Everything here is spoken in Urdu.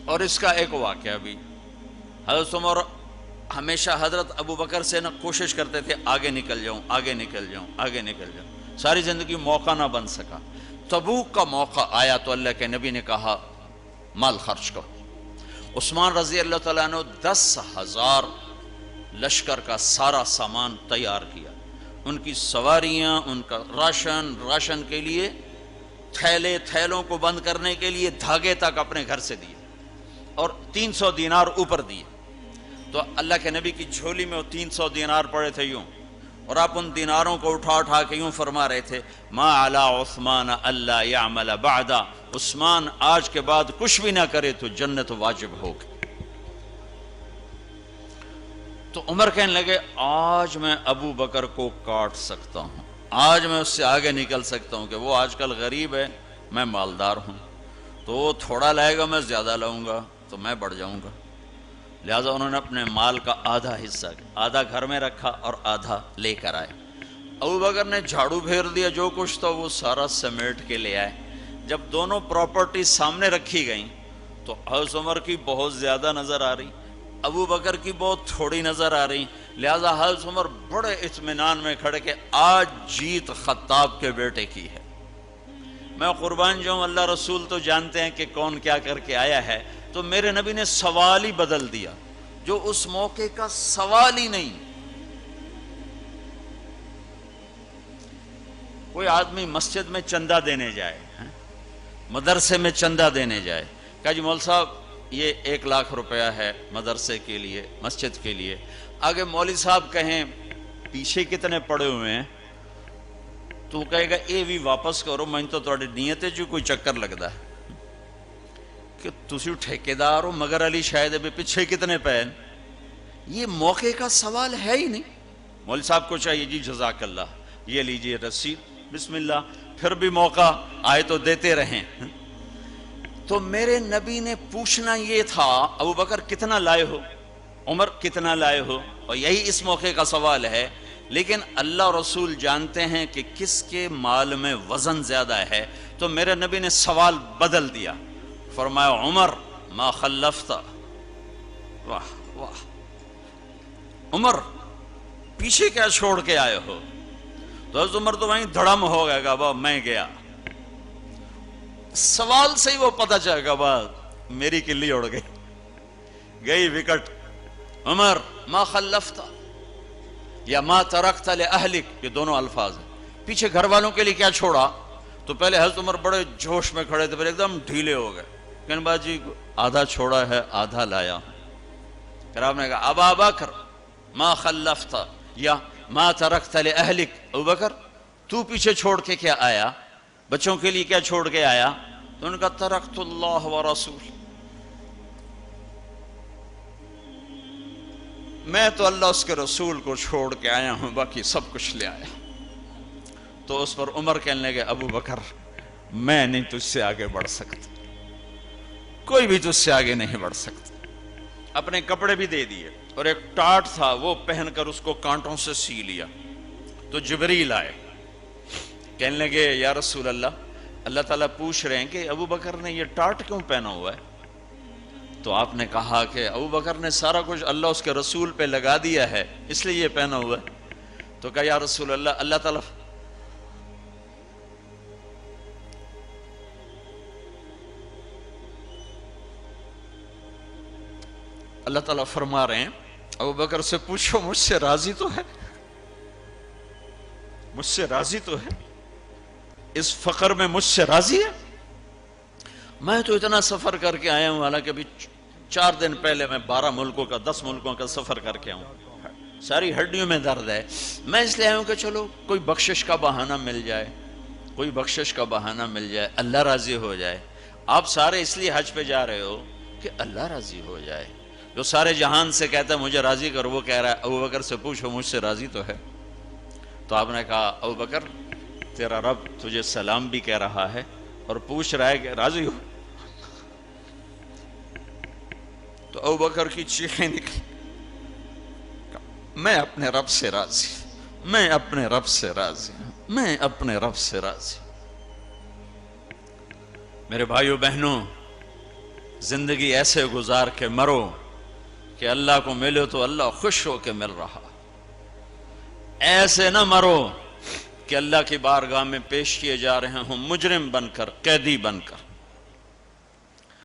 اور اس کا ایک واقعہ بھی، حضرت عمر ہمیشہ حضرت ابو بکر سے نہ کوشش کرتے تھے آگے نکل جاؤں، آگے نکل جاؤں، آگے نکل جاؤں، ساری زندگی موقع نہ بن سکا۔ تبوک کا موقع آیا تو اللہ کے نبی نے کہا مال خرچ کرو۔ عثمان رضی اللہ تعالیٰ نے 10,000 لشکر کا سارا سامان تیار کیا، ان کی سواریاں، ان کا راشن کے لیے تھیلوں کو بند کرنے کے لیے دھاگے تک اپنے گھر سے دیے، اور 300 دینار اوپر دیے۔ تو اللہ کے نبی کی جھولی میں وہ 300 دینار پڑے تھے یوں، اور آپ ان دیناروں کو اٹھا کے یوں فرما رہے تھے ما علی عثمان اللہ یعمل بعدا، عثمان آج کے بعد کچھ بھی نہ کرے تو جنت واجب ہوگی۔ تو عمر کہنے لگے آج میں ابو بکر کو کاٹ سکتا ہوں، آج میں اس سے آگے نکل سکتا ہوں، کہ وہ آج کل غریب ہے، میں مالدار ہوں، تو وہ تھوڑا لائے گا میں زیادہ لاؤں گا تو میں بڑھ جاؤں گا۔ لہٰذا انہوں نے اپنے مال کا آدھا حصہ، آدھا گھر میں رکھا اور آدھا لے کر آئے۔ ابو بکر نے جھاڑو پھیر دیا، جو کچھ تھا وہ سارا سمیٹ کے لے آئے۔ جب دونوں پراپرٹی سامنے رکھی گئیں تو حضرت عمر کی بہت زیادہ نظر آ رہی، ابو بکر کی بہت تھوڑی نظر آ رہی، لہٰذا حضرت عمر بڑے اطمینان میں کھڑے کہ آج جیت خطاب کے بیٹے کی ہے۔ میں قربان جاؤں، اللہ رسول تو جانتے ہیں کہ کون کیا کر کے آیا ہے، تو میرے نبی نے سوال ہی بدل دیا جو اس موقع کا سوال ہی نہیں۔ کوئی آدمی مسجد میں چندہ دینے جائے، مدرسے میں چندہ دینے جائے، کہا جی مول صاحب یہ 1 لاکھ روپیہ ہے مدرسے کے لیے، مسجد کے لیے، آگے مولوی صاحب کہیں پیچھے کتنے پڑے ہوئے ہیں، تو کہے گا اے بھی واپس کرو، میں تو تھوڑی نیت ہے جو کوئی چکر لگتا ہے کہ تسی ٹھیکیدار ہو، مگر علی شاید ابھی پیچھے کتنے پے۔ یہ موقع کا سوال ہے ہی نہیں۔ مولوی صاحب کو چاہیے جی جزاک اللہ، یہ لیجئے رسید، بسم اللہ، پھر بھی موقع آئے تو دیتے رہیں۔ تو میرے نبی نے پوچھنا یہ تھا ابو بکر کتنا لائے ہو، عمر کتنا لائے ہو، اور یہی اس موقع کا سوال ہے۔ لیکن اللہ رسول جانتے ہیں کہ کس کے مال میں وزن زیادہ ہے، تو میرے نبی نے سوال بدل دیا، فرمایا عمر ما خلفت، واہ واہ، عمر پیچھے کیا چھوڑ کے آئے ہو؟ تو حضرت عمر تو وہیں دھڑم ہو گئے گا، با میں گیا، سوال سے ہی وہ پتہ چلے گا، بات میری کلی اڑ گئی وکٹ۔ عمر ما خلفت یا ما ترکت لأہلک، یہ دونوں الفاظ ہیں، پیچھے گھر والوں کے لیے کیا چھوڑا؟ تو پہلے حضرت عمر بڑے جوش میں کھڑے تھے، پھر ایک دم ڈھیلے ہو گئے، کہنے بعد جی آدھا چھوڑا ہے آدھا لایا ہوں۔ پھر آپ نے کہا ابا بکر ما خلفت یا ما ترکت لأہلک، ابو بکر تو پیچھے چھوڑ کے کیا آیا، بچوں کے لیے کیا چھوڑ کے آیا؟ تو ان کا ترکت اللہ ورسول، میں تو اللہ اس کے رسول کو چھوڑ کے آیا ہوں، باقی سب کچھ لے آیا۔ تو اس پر عمر کہنے لگے ابو بکر میں نہیں تجھ سے آگے بڑھ سکتا، کوئی بھی تجھ سے آگے نہیں بڑھ سکتا۔ اپنے کپڑے بھی دے دیے، اور ایک ٹاٹ تھا وہ پہن کر اس کو کانٹوں سے سی لیا۔ تو جبریل آئے، کہنے لگے یا رسول اللہ، اللہ تعالیٰ پوچھ رہے ہیں کہ ابو بکر نے یہ ٹاٹ کیوں پہنا ہوا ہے؟ تو آپ نے کہا کہ ابو بکر نے سارا کچھ اللہ اس کے رسول پہ لگا دیا ہے، اس لیے یہ پہنا ہوا ہے۔ تو کہا یا رسول اللہ، اللہ تعالیٰ فرما رہے ہیں ابو بکر سے پوچھو مجھ سے راضی تو ہے، مجھ سے راضی تو ہے، اس فقر میں مجھ سے راضی ہے؟ میں تو اتنا سفر کر کے آیا ہوں، حالانکہ ابھی 4 دن پہلے میں 12 ملکوں کا 10 ملکوں کا سفر کر کے ہوں، ساری ہڈیوں میں درد ہے، میں اس لیے آیا ہوں کہ چلو کوئی بخشش کا بہانہ مل جائے، کوئی بخشش کا بہانہ مل جائے، اللہ راضی ہو جائے۔ آپ سارے اس لیے حج پہ جا رہے ہو کہ اللہ راضی ہو جائے۔ جو سارے جہان سے کہتا ہے مجھے راضی کر، وہ کہہ رہا ہے ابو بکر سے پوچھو مجھ سے راضی تو ہے۔ تو آپ نے کہا ابو بکر تیرا رب تجھے سلام بھی کہہ رہا ہے اور پوچھ رہا ہے کہ راضی ہو؟ تو ابو بکر کی چیخیں نکلی، میں اپنے رب سے راضی، میں اپنے رب سے راضی، میں اپنے رب سے راضی۔ میرے بھائیو بہنوں، زندگی ایسے گزار کے مرو کہ اللہ کو ملو تو اللہ خوش ہو کے مل رہا، ایسے نہ مرو کہ اللہ کی بارگاہ میں پیش کیے جا رہے ہوں مجرم بن کر، قیدی بن کر۔